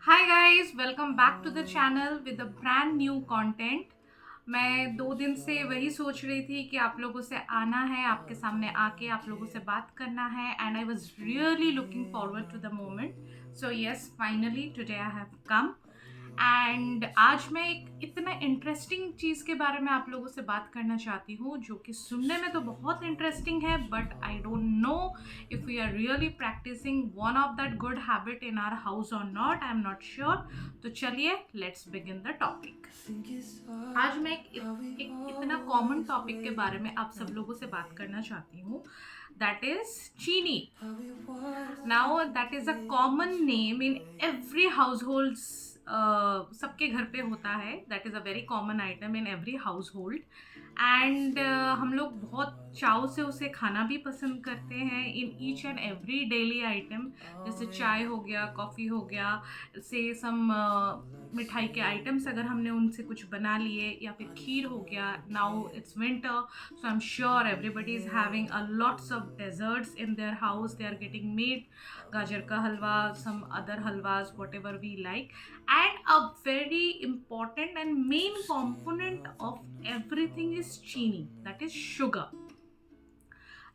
Hi guys, welcome back to the channel with a brand new content. मैं 2 दिन से वही सोच रही थी कि आप लोगों से आना है, आपके सामने आके आप लोगों से बात करना है, and I was really looking forward to the moment. So yes, finally today I have come. And आज मैं एक इतना इंटरेस्टिंग चीज़ के बारे में आप लोगों से बात करना चाहती हूँ, जो कि सुनने में तो बहुत इंटरेस्टिंग है, but I don't know if we are really practicing one of that good habit in our house or not. I am not sure. तो चलिए, लेट्स बिगिन द टॉपिक. आज मैं एक इतना कॉमन टॉपिक के बारे में आप सब लोगों से बात करना चाहती हूँ, दैट इज चीनी. Now that is a common name in every house hold. सबके घर पे होता है. That is a very common item in every house hold. And हम लोग बहुत चाव से उसे खाना भी पसंद करते हैं in each and every daily item. जैसे चाय हो गया, कॉफ़ी हो गया, से सम मिठाई के आइटम्स अगर हमने उनसे कुछ बना लिए, या फिर खीर हो गया. Now it's winter, so I am sure everybody is having a lots of desserts in their house. They are getting made. गाजर का halwa, some other halwas, whatever we like. And a very important and main component of everything is चीनी, that is sugar.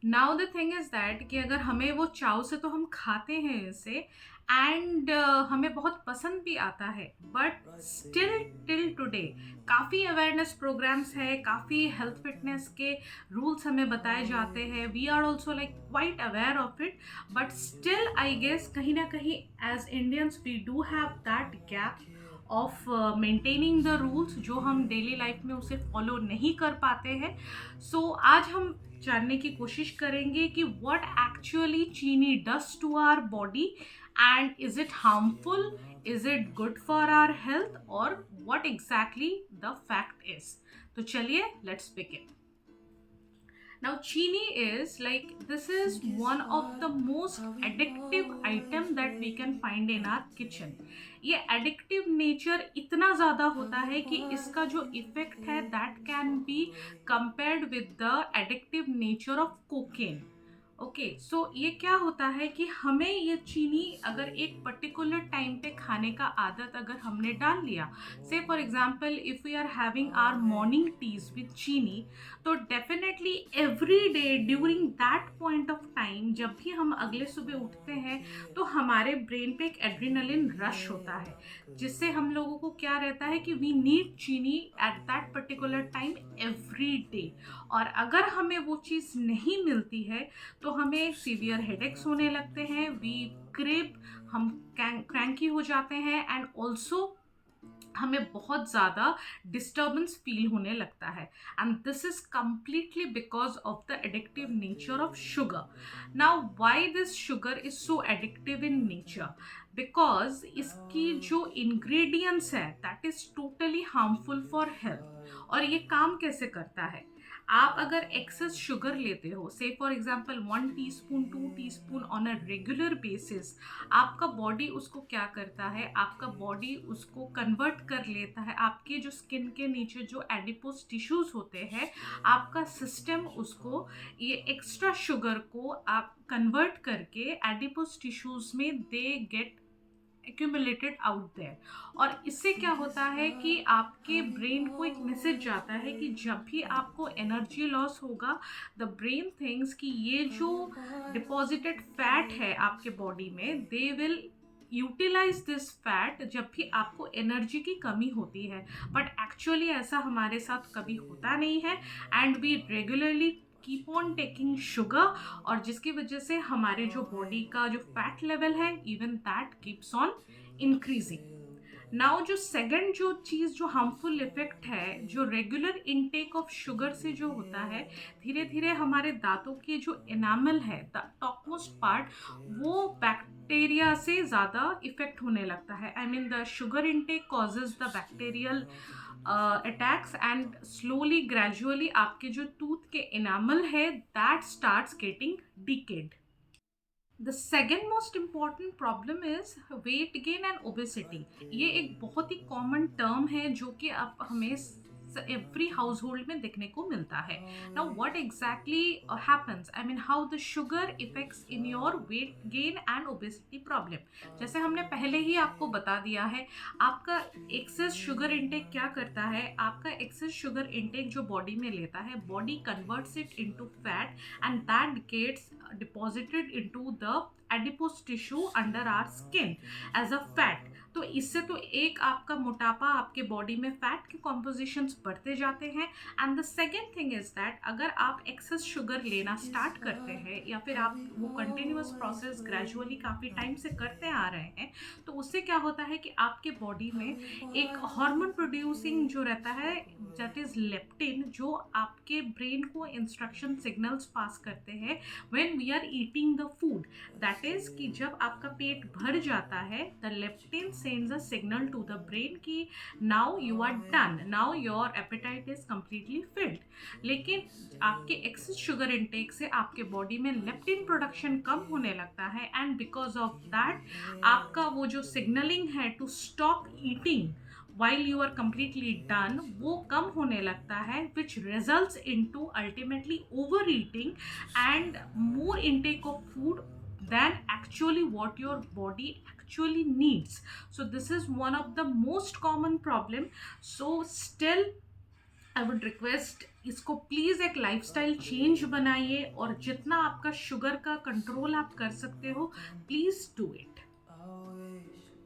Now the thing is that कि अगर हमें वो चाव से तो हम खाते हैं इसे, एंड हमें बहुत पसंद भी आता है, बट स्टिल टिल टुडे काफ़ी अवेयरनेस प्रोग्राम्स है, काफ़ी हेल्थ फिटनेस के रूल्स हमें बताए जाते हैं. We are also like quite aware of it, but still I guess कहीं ना कहीं as Indians we do have that gap of maintaining the rules, जो हम डेली लाइफ में उसे फॉलो नहीं कर पाते हैं. सो आज हम जानने की कोशिश करेंगे कि what actually chini does to our body, and is it harmful, is it good for our health, or what exactly the fact is. तो चलिए, let's begin. Now, chini is like, this is one of the most addictive item that we can find in our kitchen. ये addictive nature इतना ज़्यादा होता है कि इसका जो effect है that can be compared with the addictive nature of cocaine. Okay, so ये क्या होता है कि हमें ये चीनी अगर एक पर्टिकुलर टाइम पे खाने का आदत अगर हमने डाल लिया, say for example if we are having our morning teas with चीनी, तो definitely every day during that point of time जब भी हम अगले सुबह उठते हैं, तो हमारे ब्रेन पे एक एड्रेनलिन रश होता है, जिससे हम लोगों को क्या रहता है कि वी नीड चीनी at that particular time every day. और अगर हमें वो चीज़ नहीं मिलती है, तो हमें सीवियर हेडेक्स होने लगते हैं, वी क्रेप, हम क्रैंकी हो जाते हैं, एंड ऑल्सो हमें बहुत ज़्यादा डिस्टर्बेंस फील होने लगता है. And this is completely because of the addictive nature of sugar. Now why this sugar is so addictive in nature? Because इसकी जो इंग्रेडिएंट्स है that is totally harmful for health. और ये काम कैसे करता है? आप अगर एक्सेस शुगर लेते हो, से for example 1 teaspoon 2 teaspoon on a regular basis, आपका बॉडी उसको क्या करता है, आपका बॉडी उसको कन्वर्ट कर लेता है. आपके जो स्किन के नीचे जो एडिपोज टिश्यूज होते हैं, आपका सिस्टम उसको, ये एक्स्ट्रा शुगर को आप कन्वर्ट करके एडिपोज टिश्यूज में they get accumulated out there. और इससे क्या होता है कि आपके ब्रेन को एक मैसेज जाता है कि जब भी आपको एनर्जी लॉस होगा, द ब्रेन थिंक्स कि ये जो डिपॉजिटेड फैट है आपके बॉडी में, they will utilize this fat जब भी आपको एनर्जी की कमी होती है. बट एक्चुअली ऐसा हमारे साथ कभी होता नहीं है, and we regularly keep on taking sugar, और जिसकी वजह से हमारे जो बॉडी का जो फैट लेवल है, even that keeps on increasing. Now जो सेकंड जो चीज़ जो हार्मफुल इफेक्ट है, जो रेगुलर इनटेक ऑफ शुगर से जो होता है, धीरे धीरे हमारे दांतों के जो एनामल है, द टॉपमोस्ट पार्ट, वो बैक्टीरिया से ज़्यादा इफेक्ट होने लगता है. I mean the sugar intake causes the bacterial attacks, and slowly gradually आपके जो टूथ के एनामल है that starts getting decade. The second most important problem is weight gain and obesity. ये एक बहुत ही कॉमन टर्म है जो कि आप हमें एवरी हाउस होल्ड में देखने को मिलता है. Now what exactly happens, I mean how the sugar effects in your weight gain and obesity problem. जैसे हमने पहले ही आपको बता दिया है, आपका एक्सेस शुगर इंटेक क्या करता है. आपका एक्सेस शुगर इंटेक जो बॉडी में लेता है, body converts it into fat and that gets deposited into the adipose tissue under our skin as a fat. तो इससे तो एक आपका मोटापा, आपके बॉडी में फैट के कॉम्पोजिशंस बढ़ते जाते हैं. And the second thing is that अगर आप एक्सेस शुगर लेना स्टार्ट करते हैं या फिर आप वो कंटिन्यूअस प्रोसेस ग्रेजुअली काफ़ी टाइम से करते आ रहे हैं, तो उससे क्या होता है कि आपके बॉडी में एक हार्मोन प्रोड्यूसिंग जो रहता है, दैट इज लेप्टिन, जो आपके ब्रेन को इंस्ट्रक्शन सिग्नल्स पास करते हैं when we are eating the food. That is कि जब आपका पेट भर जाता है, the leptin sends a signal to the brain कि now you are done, now your appetite is completely filled. लेकिन आपके एक्सेस शुगर इंटेक से आपके बॉडी में लेप्टिन प्रोडक्शन कम होने लगता है एंड बिकॉज ऑफ दैट आपका वो जो सिग्नलिंग है to stop eating while you are completely done, वो कम होने लगता है, which results into ultimately overeating and more intake of food than actually what your body actually needs. So this is one of the most common problem. So still I would request, इसको please एक lifestyle change बनाइए और जितना आपका sugar का control आप कर सकते हो, please do it.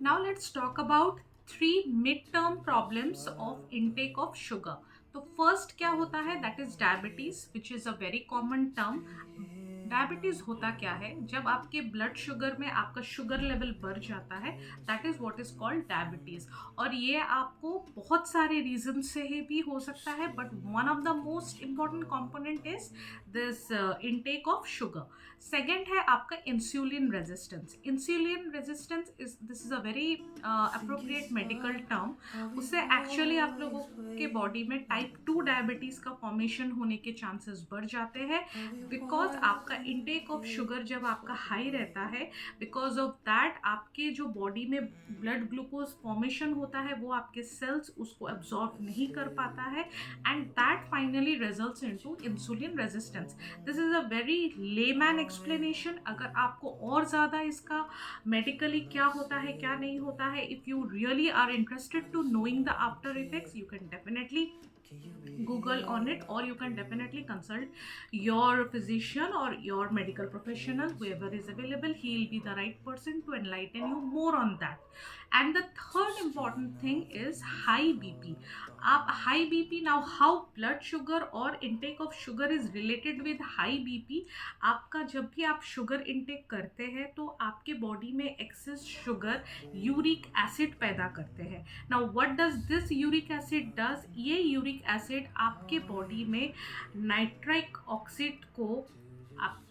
Now let's talk about 3 mid term problems of intake of sugar. तो फर्स्ट क्या होता है, that is diabetes, which is a very common term. Diabetes होता क्या है, जब आपके ब्लड शुगर में आपका शुगर लेवल बढ़ जाता है, that is what is called diabetes. और ये आपको बहुत सारे रीजन से ही भी हो सकता है, but one of the most important component is this intake of sugar. Second है आपका insulin resistance. Insulin resistance is this is a very appropriate medical term. उससे एक्चुअली आप लोगों के बॉडी में टाइप 2 डायबिटीज का फॉर्मेशन होने के चांसेस बढ़ जाते हैं, बिकॉज आपका इनटेक ऑफ शुगर जब आपका हाई रहता है, बिकॉज ऑफ दैट आपके जो बॉडी में ब्लड ग्लूकोज फॉर्मेशन होता है, वो आपके सेल्स उसको एब्जॉर्ब नहीं कर पाता है and that finally results into insulin resistance. This is a very layman explanation. अगर आपको और ज़्यादा इसका मेडिकली क्या होता है क्या नहीं होता है, if you really are interested to knowing the after effects, you can definitely Google on it, or you can definitely consult your physician or your medical professional, whoever is available. He'll be the right person to enlighten you more on that. And the third important thing is high BP. High BP, now how blood sugar or intake of sugar is related with high BP. आपका जब भी आप sugar intake करते हैं तो आपके body में excess sugar uric acid पैदा करते हैं. Now what does this uric acid does, ये यूरिक एसिड आपके बॉडी में नाइट्रिक ऑक्साइड को आप.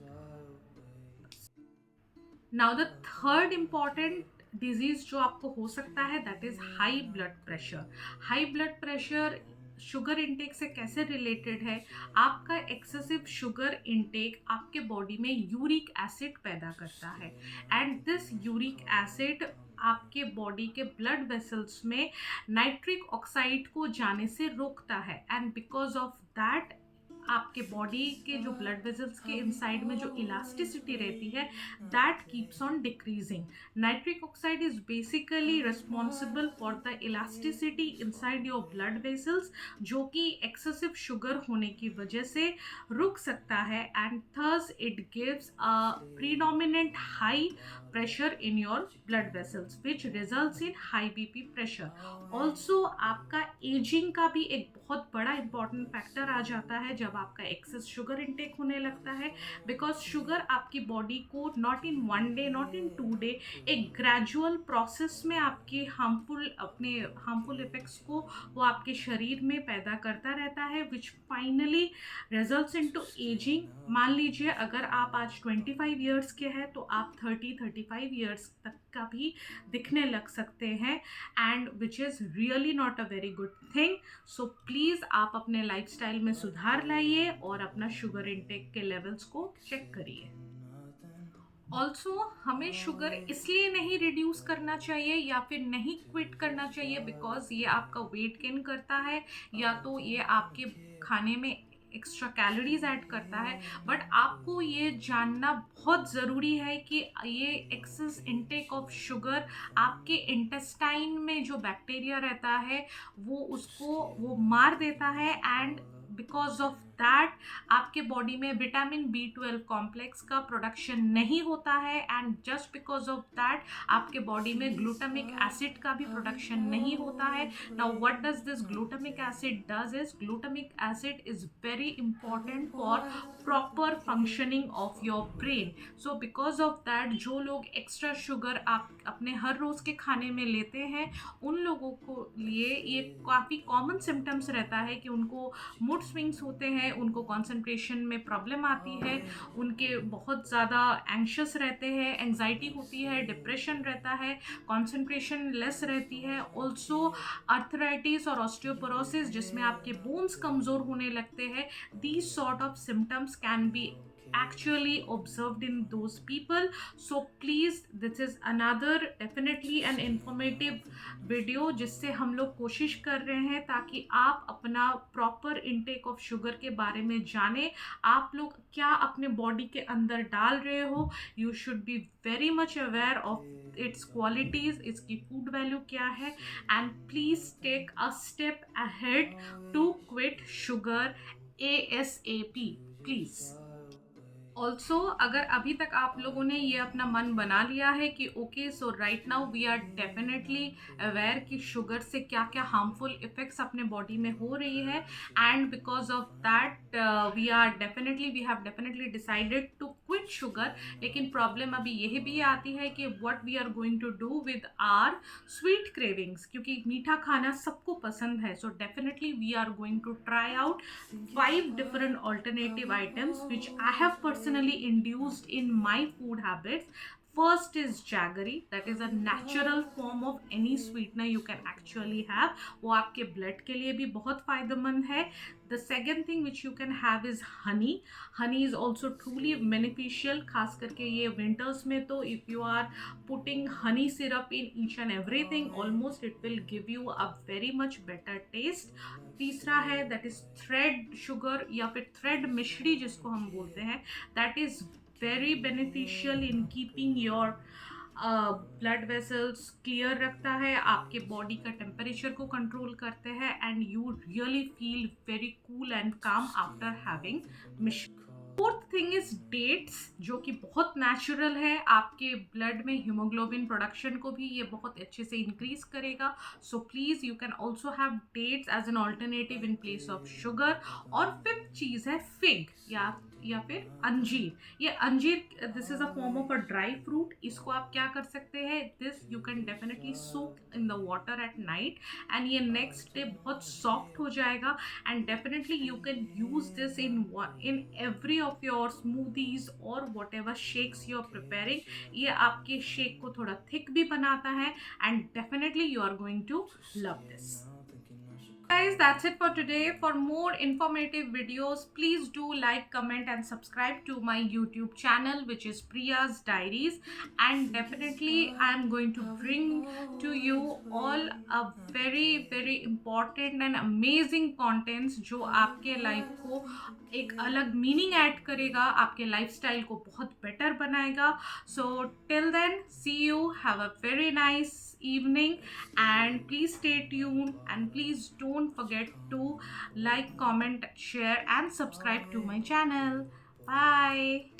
Now the third important disease जो आपको हो सकता है, that is high blood pressure. High blood pressure sugar intake से कैसे रिलेटेड है, आपका एक्सेसिव शुगर इंटेक आपके बॉडी में यूरिक एसिड पैदा करता है एंड दिस यूरिक एसिड आपके बॉडी के ब्लड वेसल्स में नाइट्रिक ऑक्साइड को जाने से रोकता है एंड बिकॉज ऑफ दैट आपके बॉडी के जो ब्लड वेसल्स के इनसाइड में जो इलास्टिसिटी रहती है, that keeps on decreasing. Nitric oxide is basically responsible for the elasticity inside your blood vessels, जो कि एक्सेसिव शुगर होने की वजह से रुक सकता है and thus it gives a predominant high pressure in your blood vessels which results in high BP pressure. Also आपका एजिंग का भी एक बहुत बड़ा इंपॉर्टेंट फैक्टर आ जाता है जब आपका एक्सेस शुगर इंटेक होने लगता है, बिकॉज शुगर आपकी बॉडी को not in 1 day, not in 2 day, एक ग्रेजुअल प्रोसेस में आपके हार्मफुल इफेक्ट्स को वो आपके शरीर में पैदा करता रहता है, विच फाइनली रिजल्ट्स इनटू एजिंग. मान लीजिए अगर आप आज 25 ईयर्स के हैं तो आप 30-35 ईयर्स तक का भी दिखने लग सकते हैं and which is really not a very good thing. So please आप अपने लाइफस्टाइल में सुधार लाइए और अपना शुगर इंटेक के लेवल्स को चेक करिए. ऑल्सो हमें शुगर इसलिए नहीं रिड्यूस करना चाहिए या फिर नहीं क्विट करना चाहिए बिकॉज ये आपका वेट गेन करता है या तो ये आपके खाने में एक्स्ट्रा कैलोरीज ऐड करता है। बट आपको ये जानना बहुत ज़रूरी है कि ये एक्सेस इनटेक ऑफ शुगर आपके इंटेस्टाइन में जो बैक्टीरिया रहता है वो मार देता है, एंड बिकॉज ऑफ दैट आपके बॉडी में विटामिन B12 कॉम्प्लेक्स का प्रोडक्शन नहीं होता है, and just because of that आपके बॉडी में ग्लूटामिक एसिड का भी प्रोडक्शन नहीं होता है। Now what does this glutamic acid does is, glutamic acid is very important for proper functioning of your brain. So because of that जो लोग extra sugar आप अपने हर रोज़ के खाने में लेते हैं उन लोगों को लिए ये काफ़ी कॉमन सिम्टम्स रहता है कि उनको मूड स्विंग्स होते हैं, उनको कंसंट्रेशन में प्रॉब्लम आती है, उनके बहुत ज़्यादा एंग्शियस रहते हैं, एंजाइटी होती है, डिप्रेशन रहता है, कंसंट्रेशन लेस रहती है। ऑल्सो आर्थराइटिस और ऑस्टियोपोरोसिस जिसमें आपके बोन्स कमज़ोर होने लगते हैं, these sort of symptoms can be actually observed in those people. So please, this is another definitely an informative video जिससे हम लोग कोशिश कर रहे हैं ताकि आप अपना प्रॉपर इनटेक ऑफ शुगर के बारे में जानें। आप लोग क्या अपने बॉडी के अंदर डाल रहे हो, you should be very much aware of its qualities, इसकी फूड वैल्यू क्या है, and please take a step ahead to quit sugar ASAP please. Also अगर अभी तक आप लोगों ने ये अपना मन बना लिया है कि okay so right now we are definitely aware कि शुगर से क्या क्या हार्मफुल इफेक्ट्स अपने बॉडी में हो रही है, and because of that we have definitely decided to quit sugar. लेकिन प्रॉब्लम अभी यही भी आती है कि what we are going to do with our sweet cravings, क्योंकि मीठा खाना सबको पसंद है। So definitely we are going to try out 5 different alternative items which I have personally induced in my food habits. First is jaggery, that is a natural form of any sweetener you can actually have, वो आपके blood के लिए भी बहुत फायदेमंद है। The second thing which you can have is honey. Honey is also truly beneficial, खास करके ये winters में तो if you are putting honey syrup in each and everything, almost it will give you a very much better taste. तीसरा है that is thread sugar या फिर thread मिश्री जिसको हम बोलते हैं, that is very beneficial in keeping your blood vessels clear रखता है, आपके बॉडी का टेम्परेचर को कंट्रोल करते हैं, and you really feel very cool and काम आफ्टर हैविंग मिश्री। फोर्थ थिंग इज डेट्स, जो कि बहुत नेचुरल है, आपके ब्लड में हीमोग्लोबिन प्रोडक्शन को भी ये बहुत अच्छे से इंक्रीज करेगा। So please you can also have dates as an alternative in place of sugar. और फिफ्थ चीज है फिग या फिर अंजीर। ये अंजीर this is a form of a dry fruit. इसको आप क्या कर सकते हैं, this you can definitely soak in the water at night, and ये नेक्स्ट डे बहुत सॉफ्ट हो जाएगा, and definitely you can use this in every of your smoothies और whatever shakes you are preparing. ये आपके shake को थोड़ा thick भी बनाता है, and definitely you are going to love this. Guys, that's it for today. For more informative videos, please do like, comment and subscribe to my YouTube channel, which is Priya's Diaries, and definitely I am going to bring to you all a very important and amazing contents जो आपके life को एक अलग meaning add करेगा, आपके lifestyle को बहुत better बनाएगा। So till then, see you, have a very nice evening, and please stay tuned, and please don't forget to like, comment, share and subscribe to my channel. Bye.